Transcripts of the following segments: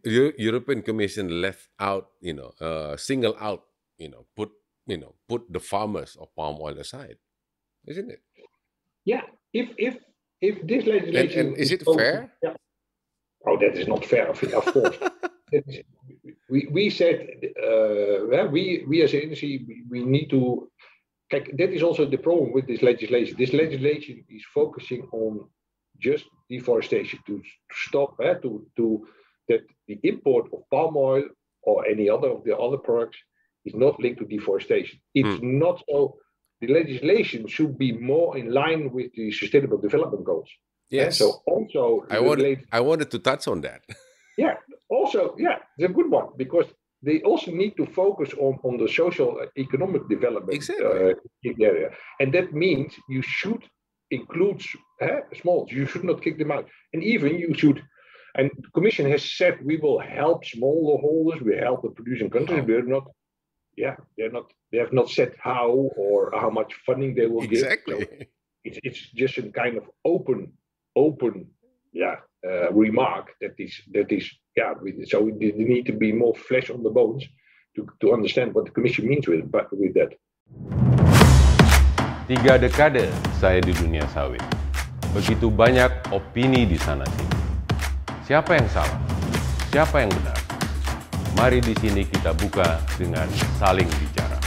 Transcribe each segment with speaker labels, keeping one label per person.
Speaker 1: European Commission left out, single out, put the farmers of palm oil aside, isn't it?
Speaker 2: Yeah, if this legislation
Speaker 1: And is
Speaker 2: is
Speaker 1: it
Speaker 2: focusing,
Speaker 1: fair?
Speaker 2: yeah. Oh, that is not fair, of course. We said we as an industry we need to. That is also the problem with this legislation. This legislation is focusing on just deforestation to stop to that the import of palm oil or any other of the other products is not linked to deforestation. It's not so. The legislation should be more in line with the Sustainable Development Goals.
Speaker 1: Yes.
Speaker 2: So also
Speaker 1: I wanted to touch on that.
Speaker 2: Yeah. Also, yeah, it's a good one because they also need to focus on the social economic development
Speaker 1: Exactly.
Speaker 2: in the area, and that means you should include small. You should not kick them out, and even you should. And the Commission has said we will help smallholders. We help the producing countries. We're not. Yeah, they're not. They have not said how or how much funding they will give. So it's just a kind of open remark that is so there need to be more flesh on the bones to understand what the Commission means with that.
Speaker 3: 3 dekade saya di dunia sawit. Begitu banyak opini di sana sini. Siapa yang salah? Siapa yang benar? Mari di sini kita buka dengan saling bicara.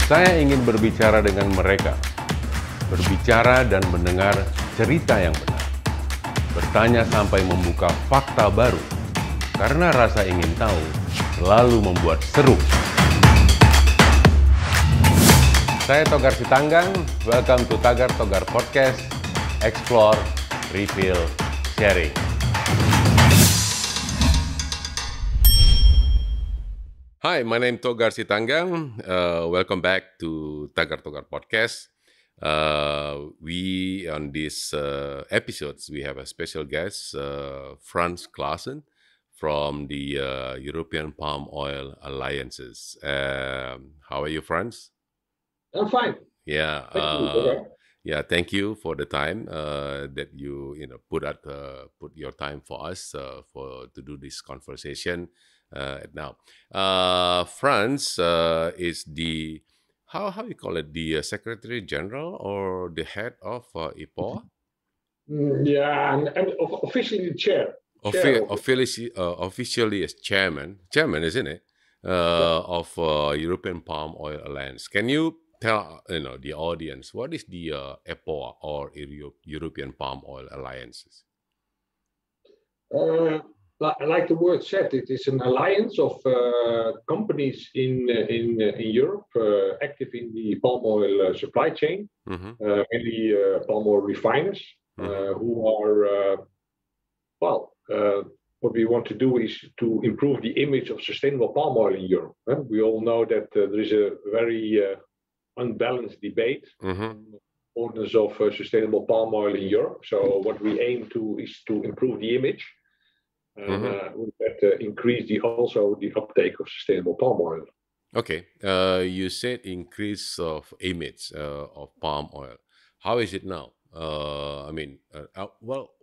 Speaker 3: Saya ingin berbicara dengan mereka. Berbicara dan mendengar cerita yang benar. Bertanya sampai membuka fakta baru. Karena rasa ingin tahu selalu membuat seru. Saya Togar Sitanggang, welcome to Tagar Togar Podcast, Explore, Reveal, Sharing.
Speaker 1: Hi, my name is Togar Sitanggang. Welcome back to Tagar Togar Podcast. We on this episodes we have a special guest, Frans from the European Palm Oil Alliances. How are you, Frans?
Speaker 2: I'm fine.
Speaker 1: Yeah.
Speaker 2: Thank you.
Speaker 1: Thank you for the time that you put your time for us to do this conversation now. Frans is the how you call it, the Secretary General or the head of IPOA?
Speaker 2: And officially the chair.
Speaker 1: Officially as chairman, isn't it? Of European Palm Oil Alliance. Can you tell the audience what is the EPOA or European Palm Oil Alliances?
Speaker 2: Like the word said, it is an alliance of companies in Europe active in the palm oil supply chain, mainly palm oil refiners who are what we want to do is to improve the image of sustainable palm oil in Europe. We all know that there is a very unbalanced debate on the importance of sustainable palm oil in Europe. So what we aim to is to improve the image and increase the uptake of sustainable palm oil.
Speaker 1: Okay, you said increase of image of palm oil. How is it now?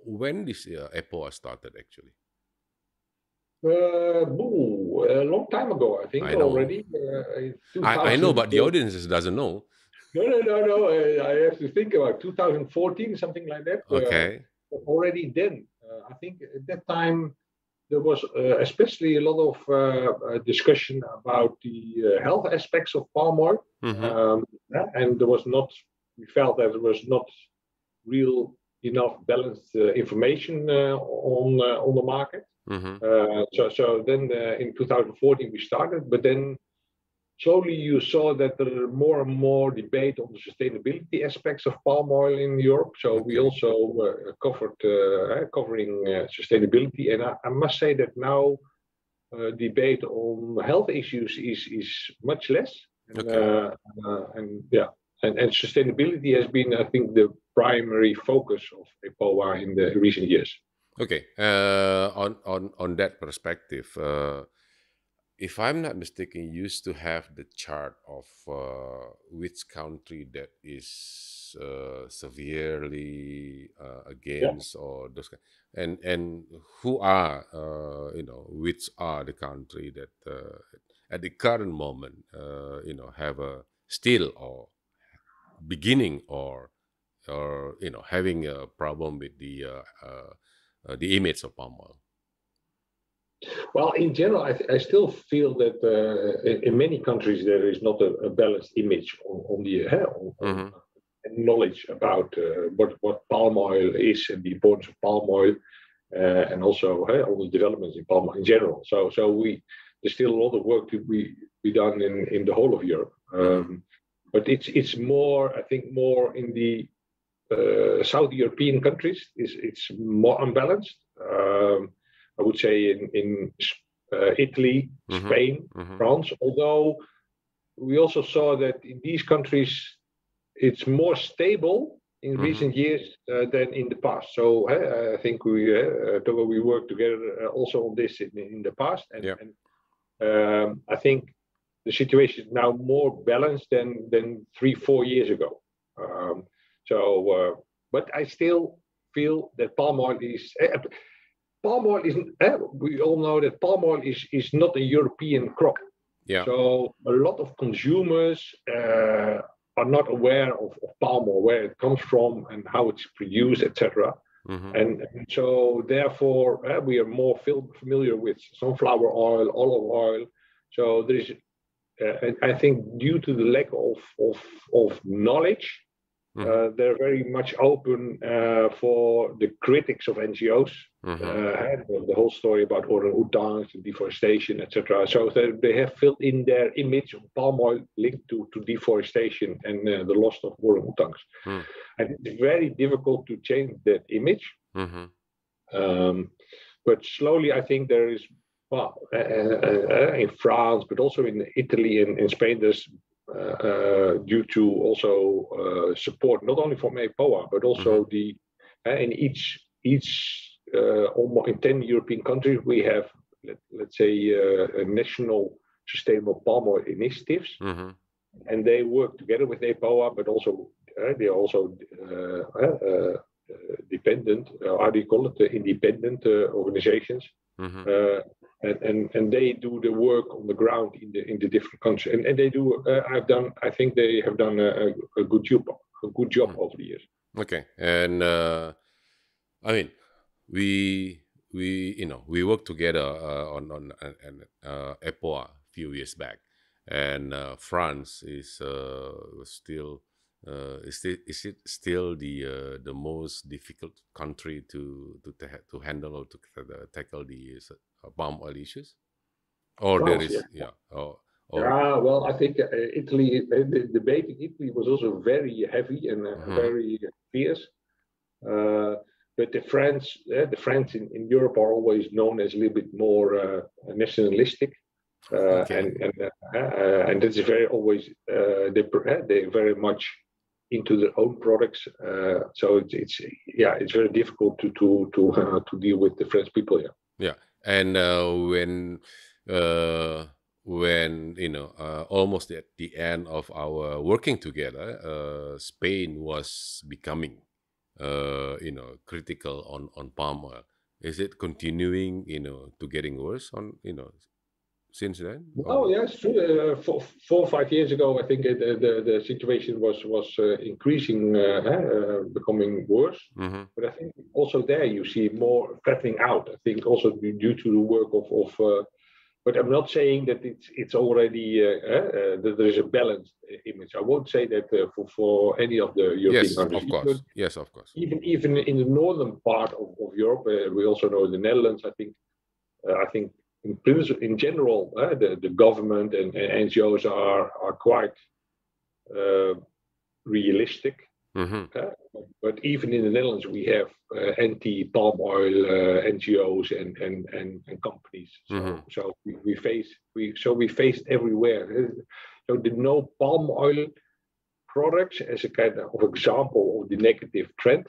Speaker 1: When this EPOA started actually?
Speaker 2: A long time ago, I think. I know. Already.
Speaker 1: I know, but the audience doesn't know.
Speaker 2: No. I have to think about 2014, something like that.
Speaker 1: Okay.
Speaker 2: Already then, I think at that time there was especially a lot of discussion about the health aspects of palm oil, and there was not. We felt that there was not real enough balanced information on the market. So then in 2014 we started, but then slowly you saw that there are more and more debate on the sustainability aspects of palm oil in Europe. So we also covering sustainability, and I must say that now debate on health issues is much less. And sustainability has been, I think, the primary focus of EPOA in the recent years.
Speaker 1: Okay, on that perspective, if I'm not mistaken, you used to have the chart of which country that is is severely against or those kind. And who are which are the country that at the current moment have a still or beginning or having a problem with the image of palm oil?
Speaker 2: Well, in general, I still feel that in many countries there is not a balanced image on the knowledge about what palm oil is and the importance of palm oil, and also all the developments in palm oil in general. So there's still a lot of work to be done in the whole of Europe. But it's more, I think, more in the South European countries. It's more unbalanced. I would say in Italy, Spain, France, although we also saw that in these countries it's more stable in recent years than in the past. So I think we worked together also on this in the past, and I think the situation is now more balanced than 3-4 years ago. But I still feel that palm oil is. We all know that palm oil is not a European crop.
Speaker 1: Yeah.
Speaker 2: So a lot of consumers are not aware of palm oil, where it comes from and how it's produced, etc. And so therefore we are more familiar with sunflower oil, olive oil. So there is, I think, due to the lack of knowledge. They're very much open for the critics of NGOs, the whole story about orang-utans and deforestation, etc. So they have filled in their image of palm oil linked to deforestation and the loss of orang-utans. And it's very difficult to change that image. But slowly, I think there is, in France, but also in Italy and in Spain, there's due to also support not only from EPOA but also in each almost in 10 European countries we have let's say national sustainable palm oil initiatives, and they work together with EPOA, but also they are also dependent, how do you call it, independent organizations. And they do the work on the ground in the different countries, and they do. I think they have done a good job over the years.
Speaker 1: Okay, and I mean, we worked together on EPOA a few years back, and France is still. Is it still the most difficult country to handle or to tackle the palm oil issues? Or
Speaker 2: France,
Speaker 1: there is,
Speaker 2: well, I think Italy, the debate in Italy was also very heavy and very fierce. But the French in Europe are always known as a little bit more nationalistic. And that's very always they very much into their own products, so it's very difficult to deal with the French people.
Speaker 1: And when almost at the end of our working together, Spain was becoming critical on palm oil. Is it continuing to getting worse on since then?
Speaker 2: Oh yes, 4 or 5 years ago, I think the situation was increasing, becoming worse. But I think also there you see more flattening out. I think also due to the work of. But I'm not saying that it's already that there is a balanced image. I won't say that for any of the European countries.
Speaker 1: Yes, of course.
Speaker 2: Even in the northern part of Europe, we also know the Netherlands. I think. In general, the government and NGOs are quite realistic. But even in the Netherlands, we have anti-palm oil NGOs and companies. So we face everywhere. So the no palm oil products as a kind of example of the negative trend.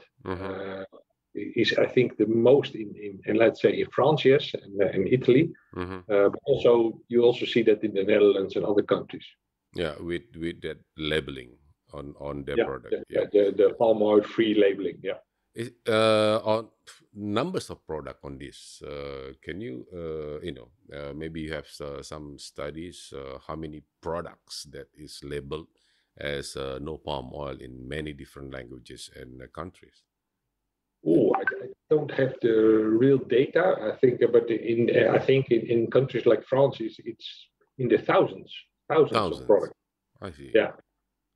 Speaker 2: Is I think the most in let's say in France, yes, and Italy, but also you also see that in the Netherlands and other countries.
Speaker 1: Yeah, with that labeling on their
Speaker 2: Yeah,
Speaker 1: product. Yeah.
Speaker 2: the palm oil free labeling. Yeah.
Speaker 1: On numbers of product on this, can you maybe you have some studies how many products that is labeled as no palm oil in many different languages and countries?
Speaker 2: Oh, I don't have the real data. I think, but in countries like France, it's in the thousands of
Speaker 1: Thousands.
Speaker 2: products.
Speaker 1: I see.
Speaker 2: Yeah.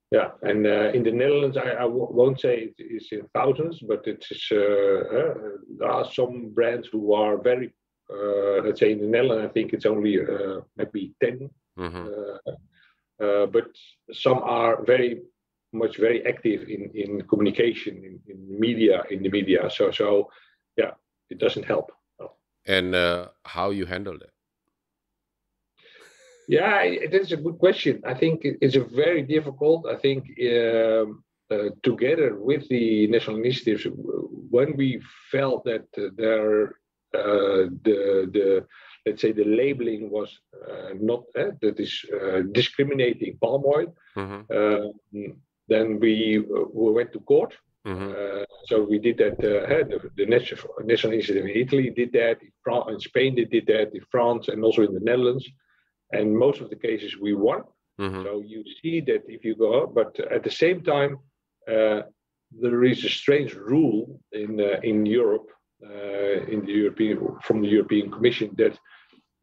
Speaker 2: Yeah, and in the Netherlands, I won't say it is in thousands, but it is. There are some brands who are very, let's say, in the Netherlands, I think it's only maybe 10, but some are very active in communication in the media. So yeah, it doesn't help. No.
Speaker 1: And how you handle that?
Speaker 2: Yeah, it is a good question. I think it's a very difficult. I think together with the national initiatives, when we felt that the let's say the labeling was not that is discriminating palm oil, then we went to court. So we did that. The national initiative in Italy did that. In Spain they did that. In France and also in the Netherlands. And most of the cases we won. So you see that if you go up, but at the same time, there is a strange rule in Europe, from the European Commission, that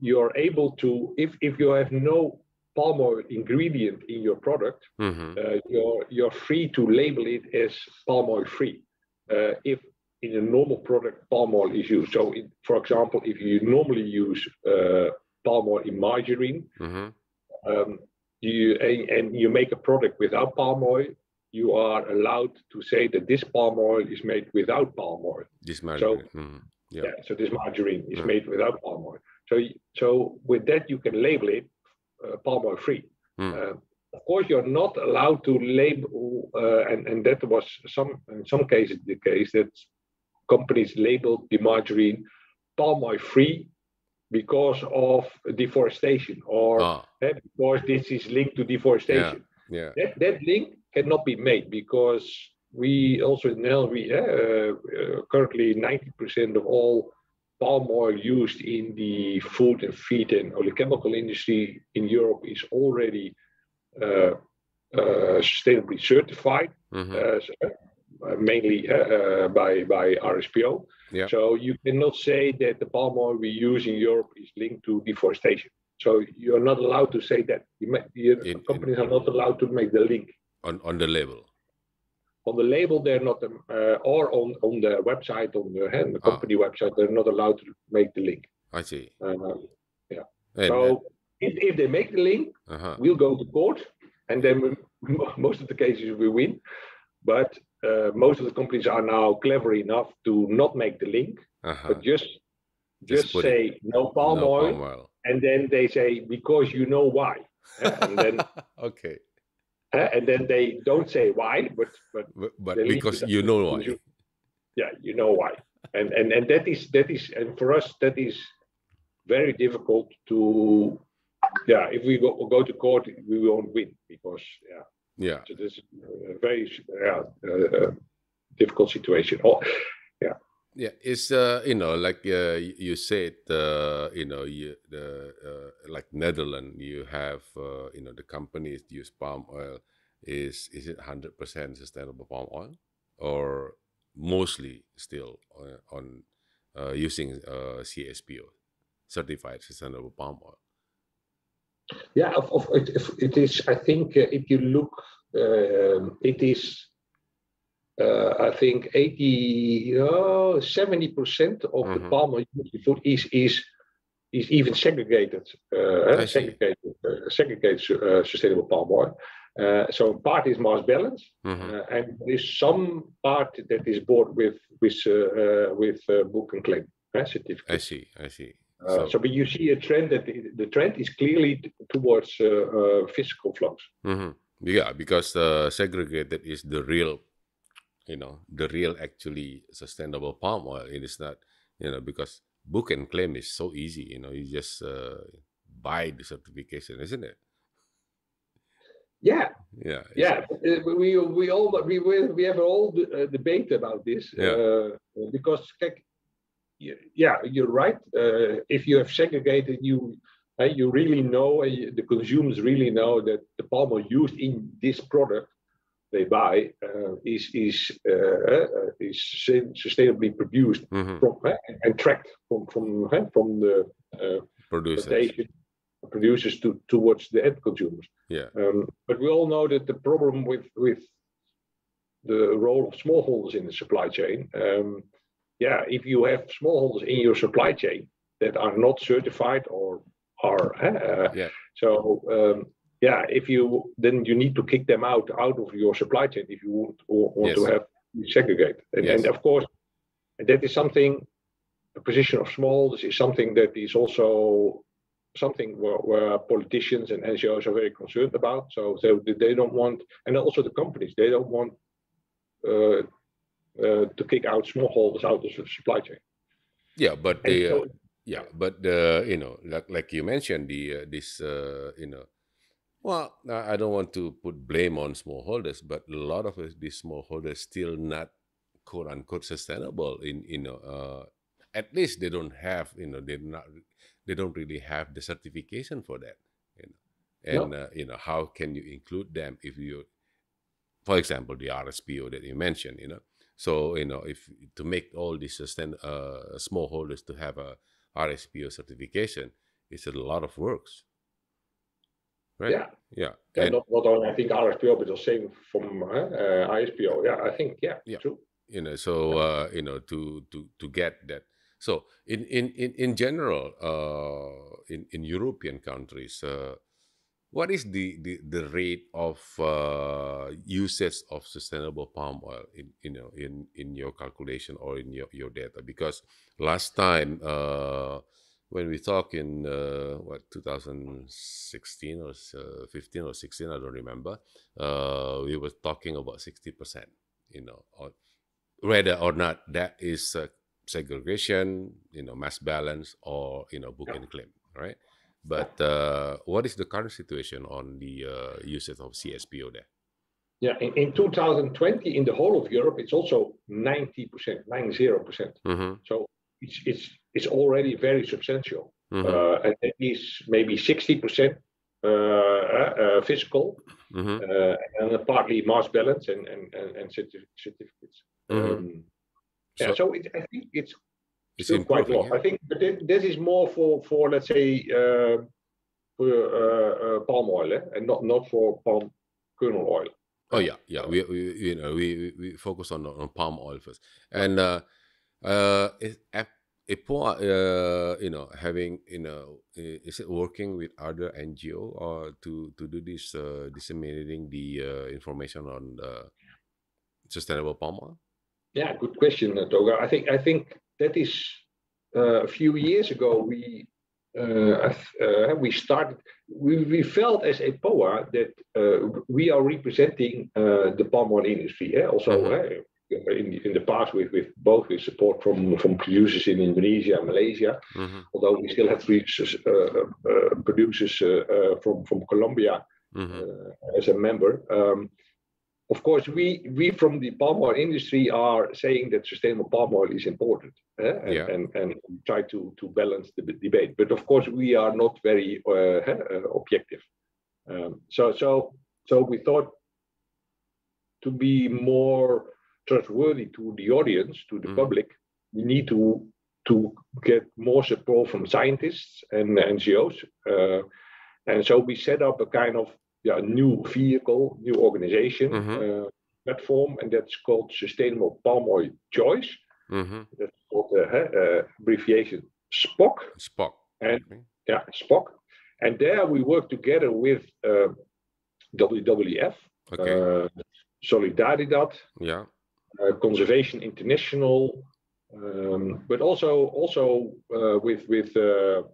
Speaker 2: you are able to, if you have no palm oil ingredient in your product, you're free to label it as palm oil free. If in a normal product palm oil is used. So, for example, if you normally use palm oil in margarine, you make a product without palm oil, you are allowed to say that this palm oil is made without palm oil.
Speaker 1: This margarine.
Speaker 2: So, so this margarine is made without palm oil. So with that you can label it palm oil free. Of course, you're not allowed to label, and that was in some cases the case, that companies labeled the margarine palm oil free because of deforestation, or because this is linked to deforestation. That link cannot be made, because we also in Netherlands, currently 90% of all palm oil used in the food and feed and oleochemical industry in Europe is already sustainably certified, mainly by RSPO. So you cannot say that the palm oil we use in Europe is linked to deforestation. So you're not allowed to say that. Companies are not allowed to make the link
Speaker 1: on the label.
Speaker 2: On the label, they're not, or on the website, on the company website, they're not allowed to make the link.
Speaker 1: I see.
Speaker 2: So if they make the link, we'll go to court, and then most of the cases we win. But most of the companies are now clever enough to not make the link, but just say no palm oil, and then they say because you know why, and then and then they don't say why, but
Speaker 1: because you know why.
Speaker 2: Yeah, you know why, and that is and for us that is very difficult to. Yeah, if we go to court, we won't win, because so this is a very difficult situation.
Speaker 1: It's like you said, like Netherlands, you have the companies use palm oil. Is it 100% sustainable palm oil, or mostly still on using CSPO, certified sustainable palm oil?
Speaker 2: Yeah, it is. I think if you look, it is. I think 70% of the palm oil food is even segregated, segregated sustainable palm oil. So part is mass balance, and there is some part that is bought with book and claim certificate.
Speaker 1: I see.
Speaker 2: But you see a trend that the trend is clearly towards physical flows.
Speaker 1: Yeah, because segregated is the real, actually sustainable palm oil. It is not, because book and claim is so easy. You just buy the certification, isn't it?
Speaker 2: Yeah.
Speaker 1: Yeah.
Speaker 2: Yeah, we have all debate about this.
Speaker 1: Yeah.
Speaker 2: Because yeah, you're right. If you have segregated, you really know, the consumers really know that the palm oil used in this product they buy is sustainably produced from and tracked from the producers towards the end consumers.
Speaker 1: Yeah.
Speaker 2: But we all know that the problem with the role of smallholders in the supply chain, if you have smallholders in your supply chain that are not certified or are if you then you need to kick them out of your supply chain if you want to have segregate. And of course, that is something. The position of smallholders is something that is also something where politicians and NGOs are very concerned about. So they don't want, and also the companies, they don't want to kick out smallholders out of the supply chain.
Speaker 1: Yeah, but like you mentioned, well, I don't want to put blame on smallholders, but a lot of these smallholders still not quote unquote sustainable. At least they don't have, they don't really have the certification for that. And how can you include them if you, for example, the RSPO that you mentioned, So, if to make all these smallholders to have a RSPO certification, it's a lot of works. Right? Yeah.
Speaker 2: And not only I think RSPO, but the same from ISPO. Yeah, I think true.
Speaker 1: So to get that. So in general, in European countries, what is the rate of usage of sustainable palm oil in your calculation or in your data? Because last time when we talk in 2016 or 15 or 16, I don't remember, we were talking about 60%, whether or not that is segregation, mass balance, or book and claim, right? But what is the current situation on the usage of CSPO there?
Speaker 2: Yeah, in 2020, in the whole of Europe, it's also 90%, 90%. So it's already very substantial. And it is maybe 60% fiscal, and partly mass balance and certificates. So I think it's still quite low. I think this is more for let's say for palm oil, and not for palm kernel oil.
Speaker 1: Oh yeah. We focus on palm oil first, and EPOA, having is it working with other NGO or to do this disseminating the information on sustainable palm oil?
Speaker 2: Yeah, good question, Toga. I think that is a few years ago we started. We felt as EPOA that we are representing the palm oil industry. Also, in the past with both with support from producers in Indonesia and Malaysia, although we still have producers from Colombia as a member. Of course, we from the palm oil industry are saying that sustainable palm oil is important, and try to balance the debate. But of course, we are not very objective. So we thought to be more trustworthy to the audience, to the public, we need to get more support from scientists and NGOs. And so we set up a kind of new vehicle, new organization platform, and that's called Sustainable Palm Oil Choice. That's called abbreviation SPOC.
Speaker 1: SPOC.
Speaker 2: And SPOC. And there we work together with WWF, Solidaridad, Conservation International, but also with a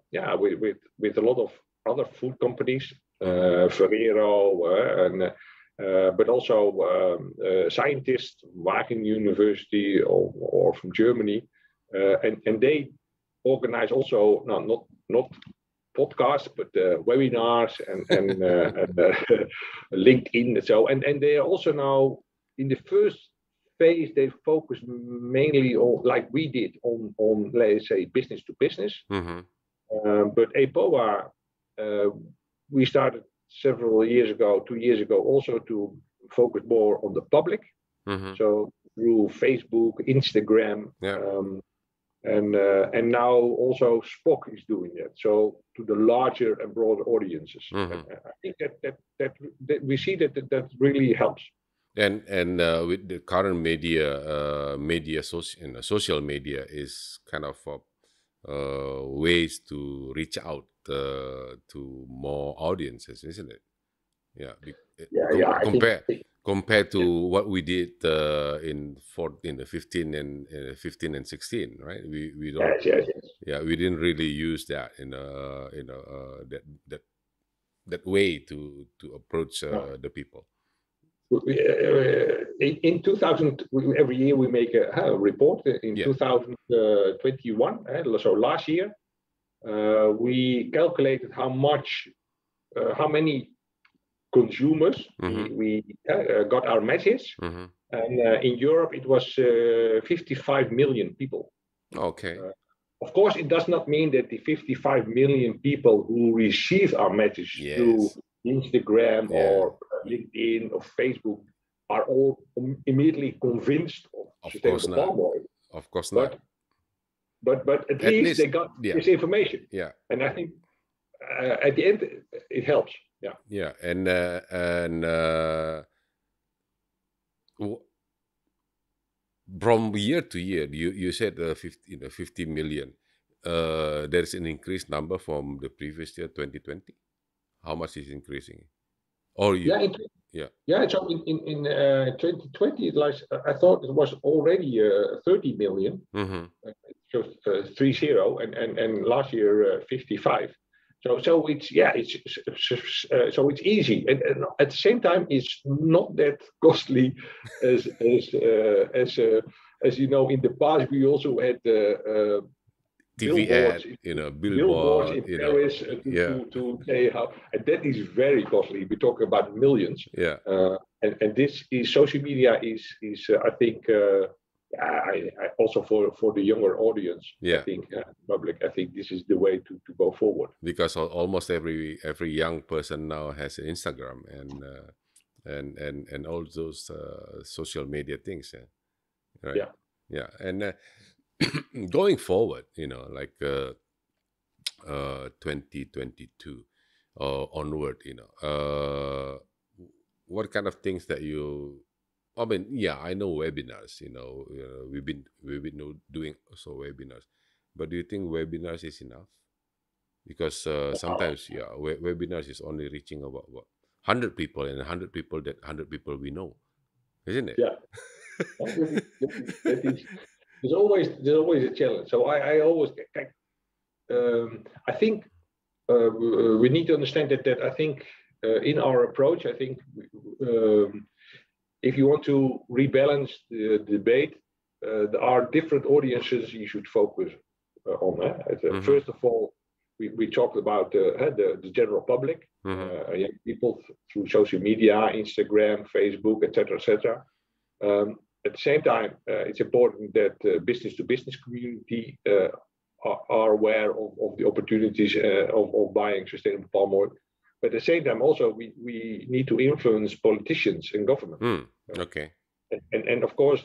Speaker 2: lot of other food companies. Ferrero, but also scientists, Wageningen University or from Germany, and they organize also not podcasts, but webinars and LinkedIn. So and they are also now in the first phase. They focus mainly on, like we did, on let's say business to business. But APOA, we started several years ago, 2 years ago, also to focus more on the public. So through Facebook, Instagram, and now also Spock is doing that. So to the larger and broader audiences. And I think that we see that really helps.
Speaker 1: And with the current social media is kind of ways to reach out to more audiences, isn't it? Yeah. Compared to what we did in the 15 and 16, right? We don't.
Speaker 2: Yes.
Speaker 1: Yeah, we didn't really use that that way to approach the people.
Speaker 2: In 2000, every year we make a report. In 2021, so last year, we calculated how many consumers we got our message, and in Europe it was 55 million people.
Speaker 1: Okay.
Speaker 2: Of course, it does not mean that the 55 million people who received our message through Instagram or LinkedIn or Facebook are all immediately convinced of sustainable palm oil.
Speaker 1: Of course not.
Speaker 2: But at least they got this information.
Speaker 1: Yeah.
Speaker 2: And I think at the end it helps. Yeah.
Speaker 1: Yeah. And from year to year, you said 50 million. There's an increased number from the previous year, 2020. How much is increasing? Or you?
Speaker 2: So in 2020, I thought it was already 30 million. So 30, and last year 55. So it's easy, and at the same time it's not that costly as you know. In the past we also had
Speaker 1: TV
Speaker 2: billboards,
Speaker 1: billboards
Speaker 2: in Paris to say how, and that is very costly. We're talking about millions. And this is social media is I think. I also for the younger audience, I think public. I think this is the way to go forward.
Speaker 1: Because almost every young person now has Instagram and all those social media things. Right? Yeah. And going forward, like 2022 onward, what kind of things that you? I mean, I know webinars. We've been doing also webinars, but do you think webinars is enough? Because sometimes, webinars is only reaching about 100 people, and 100 people we know, isn't it?
Speaker 2: Yeah, there's always a challenge. So I always, I think we need to understand that I think in our approach, I think. If you want to rebalance the debate, there are different audiences you should focus on. First of all, we talked about the general public, young people through social media, Instagram, Facebook, etc., etc. At the same time, it's important that business-to-business community are aware of the opportunities of buying sustainable palm oil. But at the same time, also we need to influence politicians and government.
Speaker 1: Okay.
Speaker 2: And of course,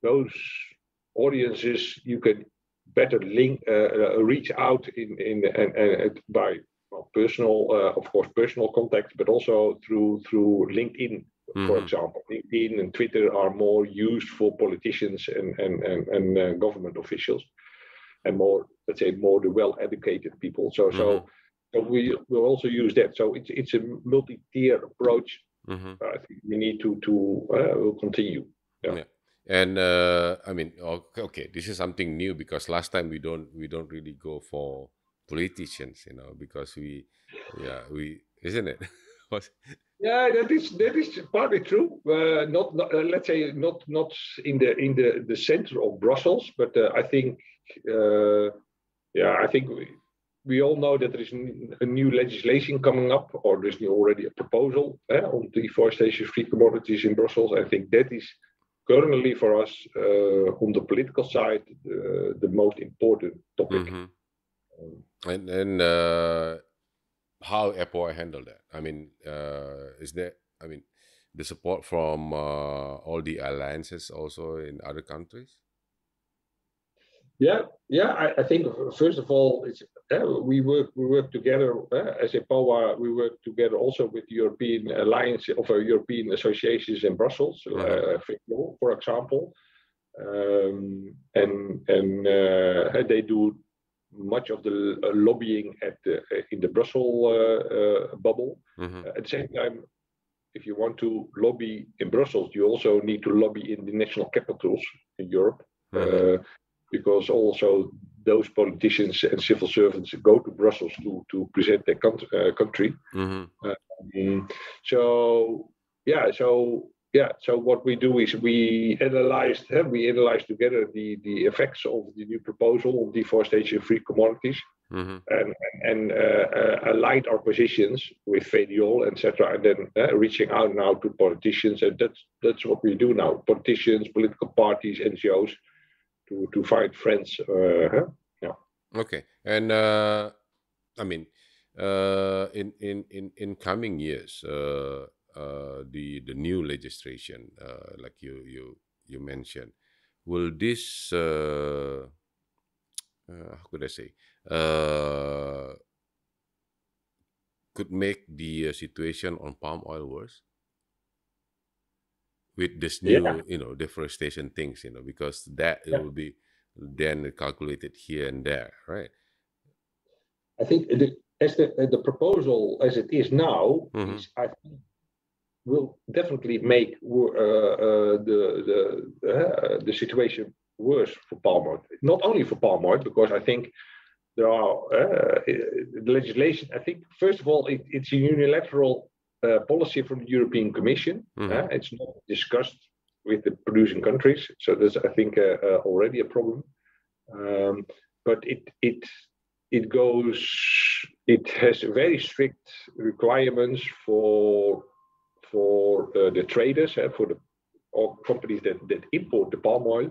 Speaker 2: those audiences you can better reach out by personal contacts, but also through LinkedIn, for example. LinkedIn and Twitter are more used for politicians and government officials, and more the well-educated people. So we will also use that. So it's a multi-tier approach. I think we need to will continue. Yeah.
Speaker 1: And I mean, okay, this is something new, because last time we don't really go for politicians, because we isn't it?
Speaker 2: Yeah, that is partly true. Not let's say not in the center of Brussels, but I think I think we all know that there is a new legislation coming up, or there's already a proposal on deforestation-free commodities in Brussels. I think that is currently for us on the political side the most important topic.
Speaker 1: And how MEMBUKA handle that? I mean, is there? I mean, the support from all the alliances also in other countries?
Speaker 2: I think first of all, it's, we work together as MEMBUKA. We work together also with the European Alliance of European associations in Brussels, for example, and they do much of the lobbying in the Brussels bubble. At the same time, if you want to lobby in Brussels, you also need to lobby in the national capitals in Europe, because also those politicians and civil servants go to Brussels to present their country. So what we do is we analyze together the effects of the new proposal of deforestation-free commodities, and aligned our positions with VDOL, etc., and then reaching out now to politicians, and that's what we do now. Politicians, political parties, NGOs, to find friends.
Speaker 1: Okay, and I mean, in coming years, the new legislation, like you mentioned, will this how could I say, could make the situation on palm oil worse with this new deforestation things, because that it will be then calculated here and there, right?
Speaker 2: I think the proposal as it is now is, I think, will definitely make the situation worse for palm oil. Not only for palm oil, because I think there are the legislation. I think first of all, it's a unilateral policy from the European Commission. It's not discussed with the producing countries, so there's, I think, already a problem. But it has very strict requirements for the traders, for the companies that import the palm oil.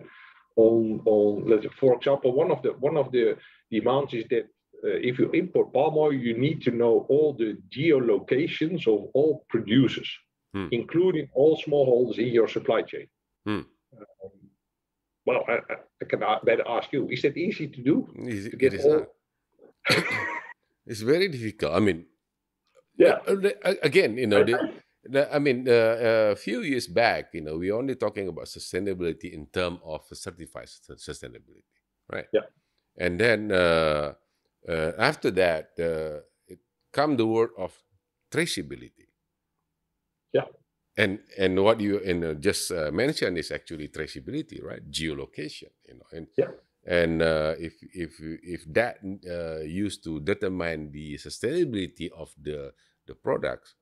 Speaker 2: For example, one of the demands is that if you import palm oil, you need to know all the geolocations of all producers, including all smallholders in your supply chain. Well, I can better ask you: is that easy to do?
Speaker 1: It is not. It's very difficult. I mean, again, I mean, a few years back, we only talking about sustainability in terms of certified sustainability, right? Yeah. And then after that, it come the word of traceability. Yeah. And what you just mentioned is actually traceability, right? Geolocation, and and if that used to determine the sustainability of the products,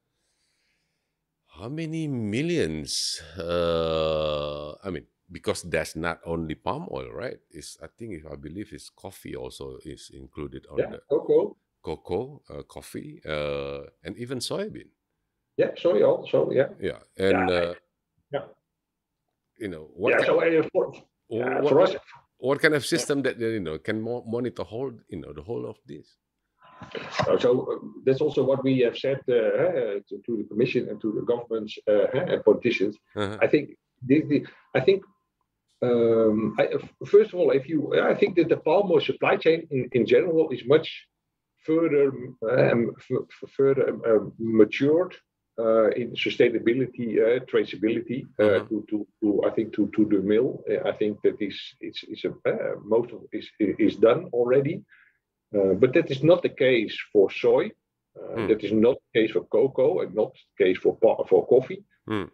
Speaker 1: how many millions? I mean, because that's not only palm oil, right? I believe it's coffee also is included on the cocoa, coffee, and even soybean.
Speaker 2: Yeah, soy also. Yeah.
Speaker 1: Yeah, and what kind of system that can monitor the whole of this?
Speaker 2: So that's also what we have said to the Commission and to the governments and politicians. I think first of all, I think that the palm oil supply chain in general is much further matured in sustainability, traceability to the mill. I think that most of it is done already. But that is not the case for soy. That is not the case for cocoa, and not the case for coffee.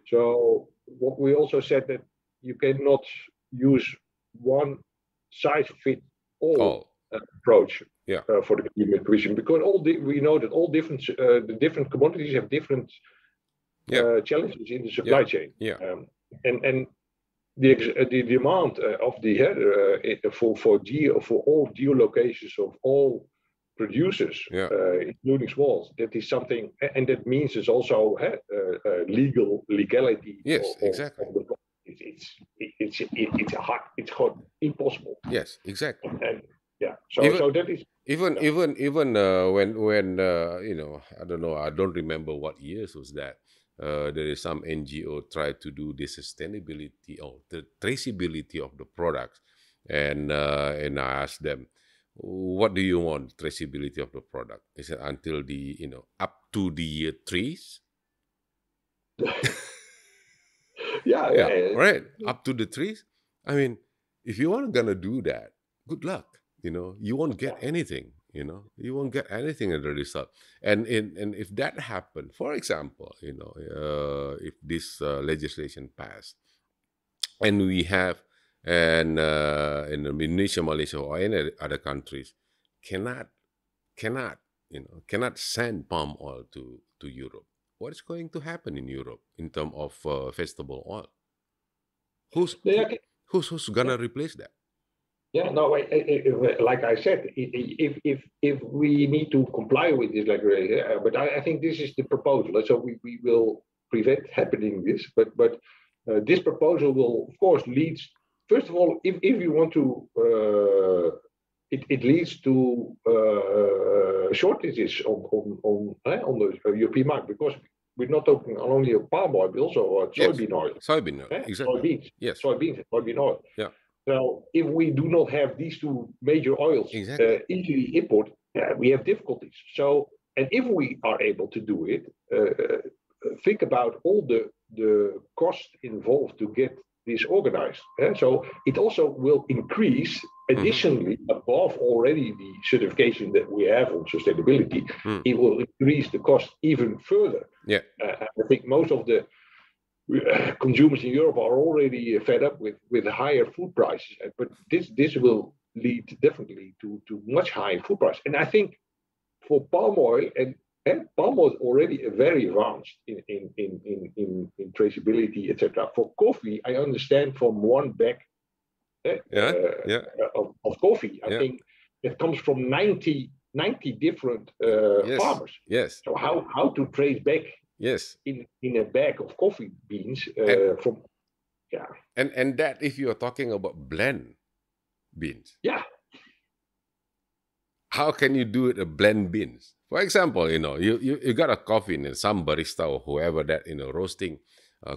Speaker 2: So what we also said, that you cannot use one size fit all approach. for the European Commission, because we know that all different the different commodities have different challenges in the supply chain. And the demand of the for all geolocations of all producers, including smalls, that is something, and that means it's also legality.
Speaker 1: Yes, exactly.
Speaker 2: It's hard. It's impossible.
Speaker 1: Yes, exactly.
Speaker 2: And so that is
Speaker 1: even when you know, I don't know, I don't remember what years was that. There is some NGO try to do the sustainability or the traceability of the products, and I asked them, what do you want traceability of the product? They said until the up to the year 3s. Right, up to the 3s. I mean, if you are gonna do that, good luck. You won't get anything. You won't get anything as a result. And if that happened, for example, if this legislation passed, and we have in Indonesia, Malaysia, or any other countries cannot send palm oil to Europe, what is going to happen in Europe in terms of vegetable oil? Who's gonna replace that?
Speaker 2: Yeah, no. Like I said, if we need to comply with this, but I think this is the proposal. So we will prevent happening this. But this proposal will, of course, leads. First of all, if you want to, it leads to shortages on the European market, because we're not talking only of palm oil, but also soybean oil.
Speaker 1: Soybean oil, exactly.
Speaker 2: Soybeans.
Speaker 1: Yes.
Speaker 2: Soybeans and soybean oil.
Speaker 1: Yeah.
Speaker 2: So if we do not have these two major oils easily imported, we have difficulties. So, and if we are able to do it, think about all the cost involved to get this organized. So it also will increase additionally above already the certification that we have on sustainability. It will increase the cost even further.
Speaker 1: Yeah,
Speaker 2: I think most of the consumers in Europe are already fed up with higher food prices, but this will lead definitely to much higher food prices. And I think for palm oil, and palm oil is already very advanced in traceability, etc. For coffee, I understand from one bag of coffee, I think it comes from 90 different farmers.
Speaker 1: Yes.
Speaker 2: So how to trace back?
Speaker 1: Yes.
Speaker 2: In a bag of coffee beans from.
Speaker 1: And that if you are talking about blend beans.
Speaker 2: Yeah.
Speaker 1: How can you do it a blend beans? For example, you got a coffee and some barista or whoever that roasting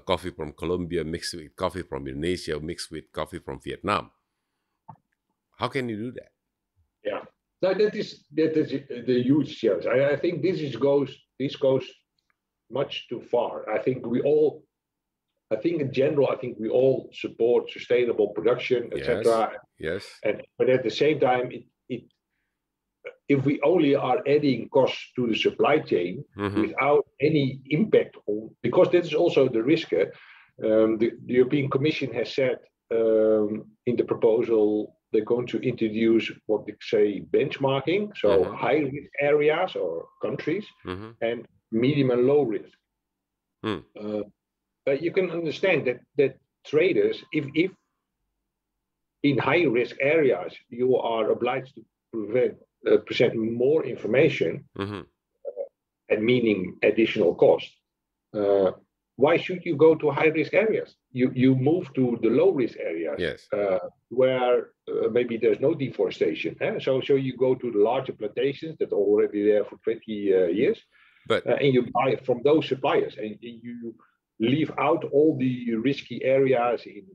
Speaker 1: coffee from Colombia mixed with coffee from Indonesia mixed with coffee from Vietnam. How can you do that?
Speaker 2: Yeah. Now that is the huge challenge. I think this goes much too far. I think in general, we all support sustainable production, etc.
Speaker 1: Yes.
Speaker 2: But at the same time, if we only are adding costs to the supply chain without any impact on, because this is also the risk. The European Commission has said in the proposal they're going to introduce what they say benchmarking, so high risk areas or countries, and medium and low risk. But you can understand that traders, if in high risk areas you are obliged to present more information, and meaning additional cost, why should you go to high risk areas? You move to the low risk areas, where maybe there's no deforestation. So you go to the larger plantations that are already there for 20 years. And you buy it from those suppliers, and you leave out all the risky areas in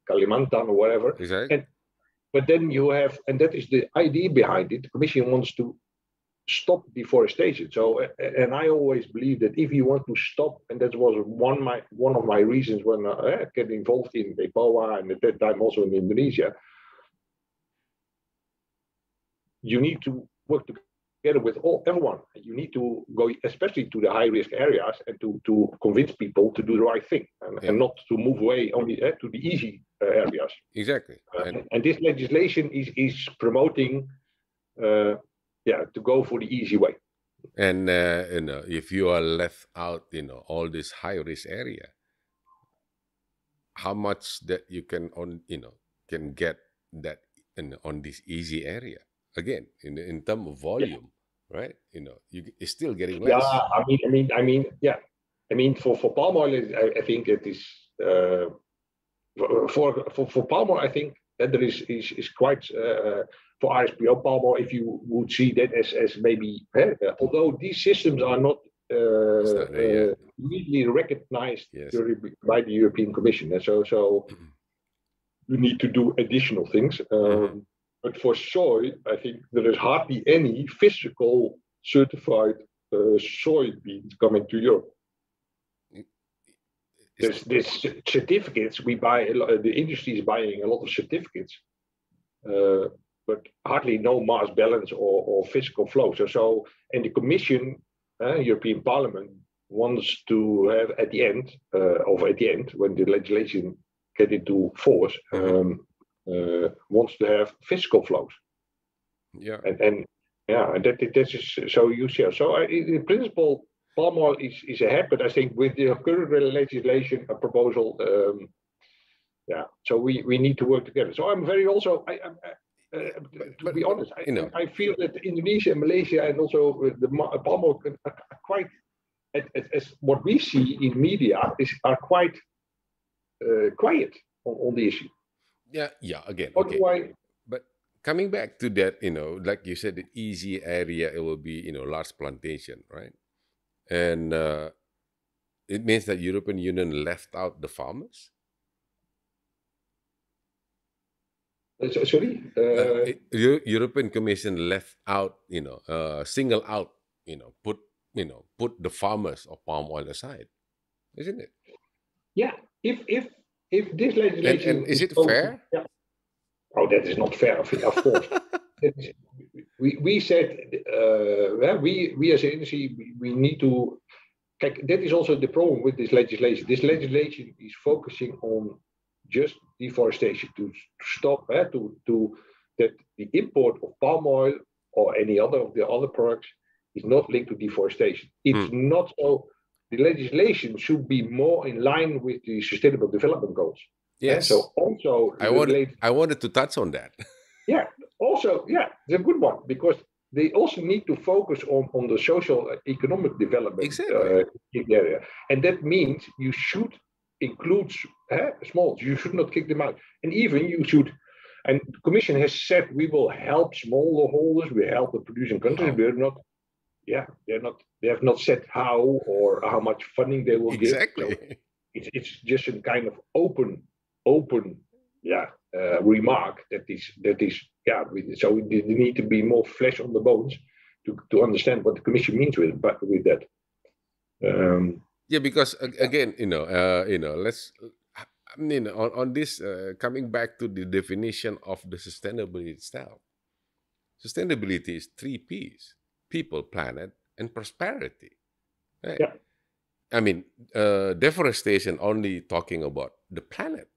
Speaker 2: Kalimantan or whatever.
Speaker 1: Exactly.
Speaker 2: But then you have, and that is the idea behind it. The Commission wants to stop deforestation. So, and I always believe that if you want to stop, and that was one of my reasons when I get involved in EPOA and at that time also in Indonesia, you need to work together with everyone. You need to go, especially to the high-risk areas, and to convince people to do the right thing, and not to move away only to the easy areas.
Speaker 1: Exactly.
Speaker 2: And this legislation is promoting to go for the easy way.
Speaker 1: And if you are left out, all this high risk area, how much that you can can get that on this easy area again in terms of volume, right? You're still getting less.
Speaker 2: Yeah, I mean for palm oil, I think it is for palm oil. I think that there is quite for RSPO palm oil. If you would see that as maybe, although these systems are not immediately recognized by the European Commission, and so you need to do additional things. But for soy, I think there is hardly any physical certified soybeans coming to Europe. There's certificates. We buy the industry is buying a lot of certificates, but hardly no mass balance or physical flow. So and the Commission, European Parliament, wants to have at the end when the legislation get into force, wants to have physical flows.
Speaker 1: Yeah,
Speaker 2: and that is so you see. So in principle, palm oil is ahead, but I think with the current legislation, a proposal, so we need to work together. So I'm very also, to be honest, I feel that Indonesia and Malaysia and also the palm oil are quite, as what we see in media, are quite quiet on the issue.
Speaker 1: Yeah. Again, okay. But coming back to that, like you said, the easy area, it will be, large plantation, right? And it means that European Union left out the farmers.
Speaker 2: Sorry,
Speaker 1: European Commission left out, single out, put the farmers of palm oil aside, isn't it?
Speaker 2: Yeah. If this legislation
Speaker 1: and is it fair?
Speaker 2: Yeah. Oh, that is not fair. Of course. We said we as an industry we need to. That is also the problem with this legislation. This legislation is focusing on just deforestation to stop to that the import of palm oil or any other of the other products is not linked to deforestation. It's not so. The legislation should be more in line with the Sustainable Development Goals.
Speaker 1: Yes.
Speaker 2: So also,
Speaker 1: I wanted to touch on that.
Speaker 2: Yeah. Also, it's a good one because they also need to focus on the social economic development in the area, and that means you should include small. You should not kick them out, and even you should. And the Commission has said we will help smallholders. We help the producing countries. We're not. Yeah, they have not said how or how much funding they will give. So it's just a kind of open remark that is. So there need to be more flesh on the bones to understand what the Commission means with that.
Speaker 1: Because again, let's. On this, coming back to the definition of the sustainability itself. Sustainability is 3 P's. People, planet, and prosperity. Right?
Speaker 2: Yeah.
Speaker 1: I mean, deforestation only talking about the planet.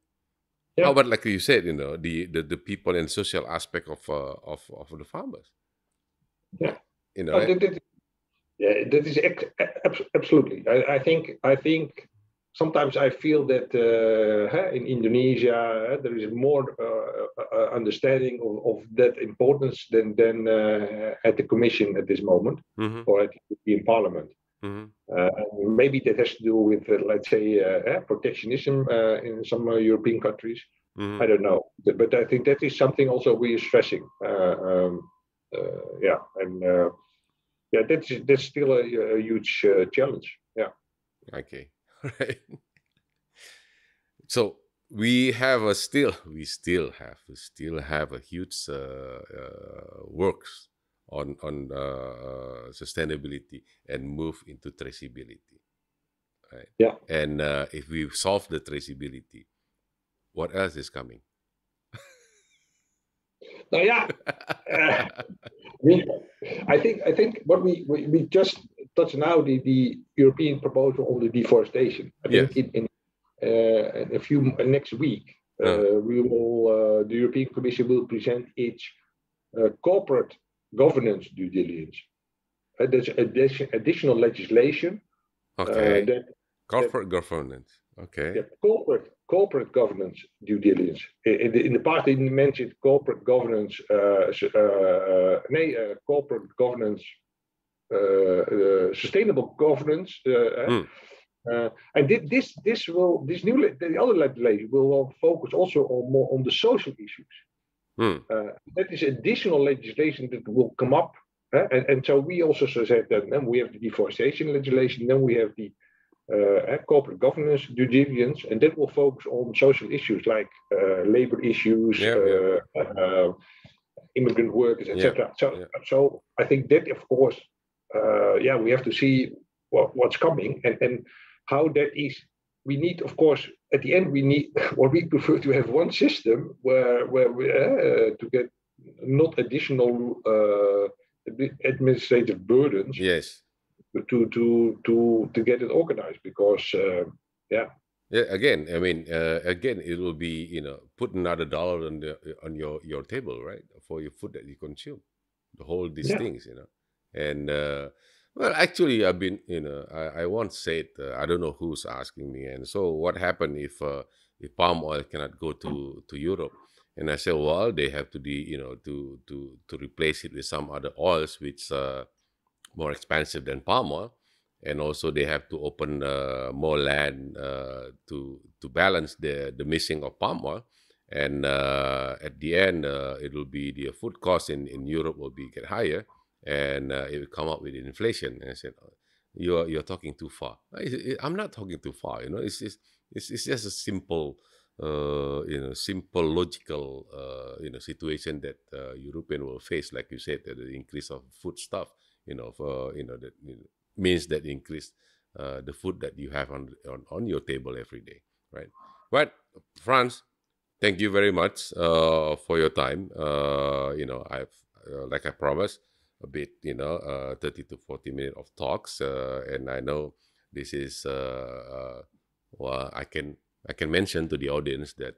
Speaker 2: Yeah.
Speaker 1: How about, like you said, the people and social aspect of the farmers.
Speaker 2: Yeah.
Speaker 1: Right?
Speaker 2: That is absolutely. I think sometimes I feel that in Indonesia there is more understanding of that importance than at the Commission at this moment or at the European Parliament. Maybe that has to do with, let's say, protectionism in some European countries. I don't know, but I think that is something also we are stressing. That's still a huge challenge. Yeah.
Speaker 1: Okay. Right. So we still have a huge works on sustainability and move into traceability. Right.
Speaker 2: Yeah.
Speaker 1: And if we solve the traceability, what else is coming?
Speaker 2: Now, I think what we just touched now the European proposal on the deforestation. I think in a few next week we will the European Commission will present its corporate governance due diligence. There's additional legislation
Speaker 1: Okay.
Speaker 2: that
Speaker 1: Corporate governance. Okay.
Speaker 2: corporate governance due diligence. In the past, they mentioned corporate governance. Corporate governance, sustainable governance. And the other legislation will focus also more on the social issues. That is additional legislation that will come up. And so we also said that then we have the deforestation legislation, then we have the corporate governance due diligence, and that will focus on social issues like labor issues, immigrant workers, etc. So I think that, of course, we have to see what's coming and how that is. We need, of course, at the end, we prefer to have one system where we to get not additional administrative burdens.
Speaker 1: Yes.
Speaker 2: To get it organized, because
Speaker 1: again, I mean, again, it will be, put another dollar on your table, right, for your food that you consume, the whole these things, and well, actually, I've been, I once said, I don't know who's asking me, and so what happened if palm oil cannot go to Europe? And I said, well, they have to be, to replace it with some other oils which more expensive than palm oil, and also they have to open more land to balance the missing of palm oil, and at the end it will be the food cost in Europe will get higher, and it will come up with inflation. And I said, you're talking too far. I'm not talking too far. It's just a simple simple logical situation that European will face, like you said, the increase of food stuff. That means that increase the food that you have on your table every day, right? But Frans, thank you very much for your time. I've like I promised, a bit 30 to 40 minutes of talks, and I know this is well, I can mention to the audience that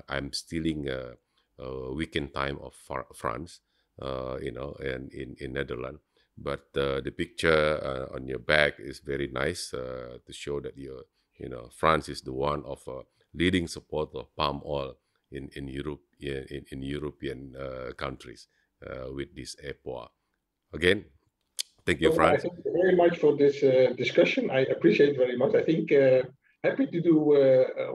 Speaker 1: I'm stealing a weekend time of France, and in Netherlands. But the picture on your back is very nice to show that France is the one of leading supporter of palm oil in Europe, in European countries with this EPOA. Again, thank you, Frans.
Speaker 2: Thank you very much for this discussion. I appreciate it very much. I think happy to do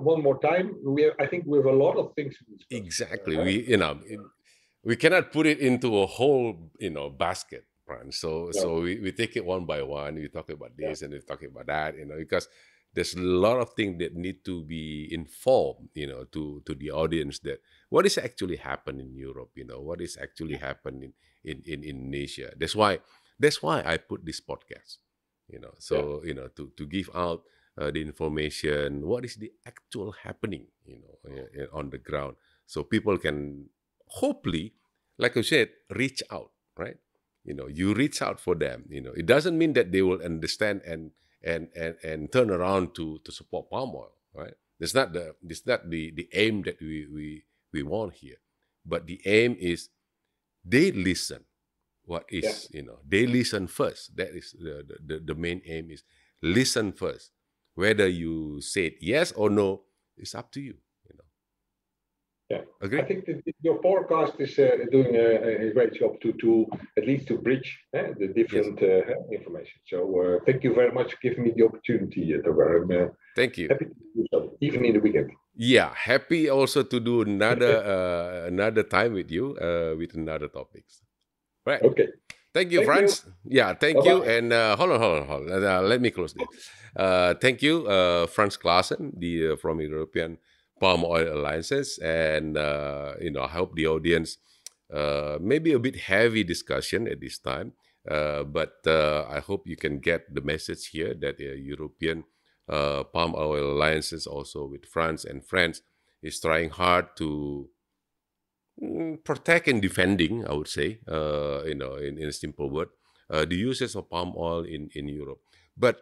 Speaker 2: one more time. I think we have a lot of things to discuss.
Speaker 1: Exactly. We cannot put it into a whole basket. So we take it one by one. We talk about this and we talk about that, because there's a lot of things that need to be informed, to the audience, that what is actually happening in Europe, what is actually happening in Indonesia. That's why I put this podcast, to give out the information, what is the actual happening, on the ground, so people can hopefully, like I said, reach out, right? You reach out for them. It doesn't mean that they will understand and turn around to support palm oil, right? That's not the aim that we want here. But the aim is they listen. They listen first. That is the main aim, is listen first. Whether you say yes or no, it's up to you.
Speaker 2: Yeah,
Speaker 1: agree?
Speaker 2: I think that your podcast is doing a great job to at least to bridge the different information. So thank you very much for giving me the opportunity, Togar.
Speaker 1: Thank you.
Speaker 2: Happy to do so, even in the weekend.
Speaker 1: Yeah, happy also to do another time with you with another topics. Right.
Speaker 2: Okay.
Speaker 1: Thank you, Frans. Yeah, thank you. And hold on. Let me close this. Thank you, Frans Claassen, from European Palm Oil Alliances, and I hope the audience maybe a bit heavy discussion at this time, but I hope you can get the message here that European Palm Oil Alliances, also with France and France, is trying hard to protect and defending, I would say, in a simple word, the uses of palm oil in Europe. But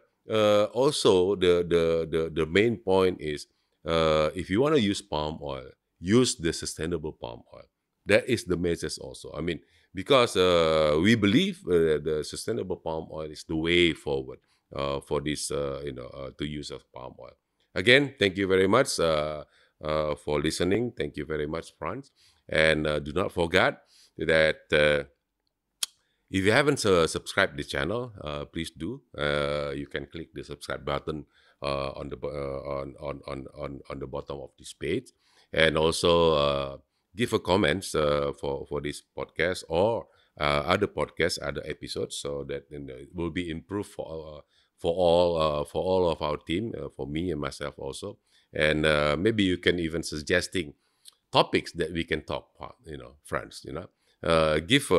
Speaker 1: also the main point is, if you want to use palm oil, use the sustainable palm oil. That is the message also. I mean, because we believe the sustainable palm oil is the way forward for this, to use of palm oil. Again, thank you very much for listening. Thank you very much, Frans. And do not forget that if you haven't subscribed the channel, please do. You can click the subscribe button on the bottom of this page, and also give a comments for this podcast or other podcasts, other episodes, so that it will be improved for all of our team, for me and myself also. And maybe you can even suggesting topics that we can talk about, friends, give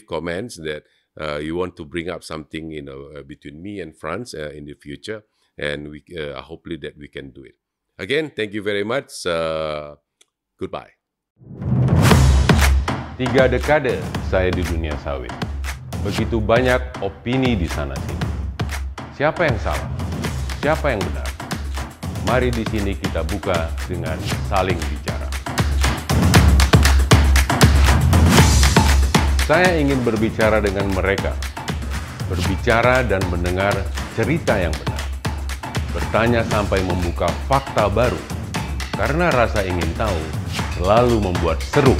Speaker 1: comments that you want to bring up something, between me and Frans in the future, and we hopefully that we can do it. Again, thank you very much. Goodbye.
Speaker 3: 3 dekade saya di dunia sawit. Begitu banyak opini di sana-sini. Siapa yang salah? Siapa yang benar? Mari di sini kita buka dengan saling bicara. Saya ingin berbicara dengan mereka. Berbicara dan mendengar cerita yang benar. Bertanya sampai membuka fakta baru. Karena rasa ingin tahu selalu membuat seru.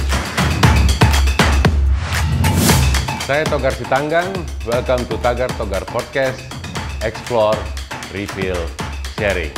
Speaker 3: Saya Togar Sitanggang, welcome to Tagar Togar Podcast, Explore, Reveal, Sharing.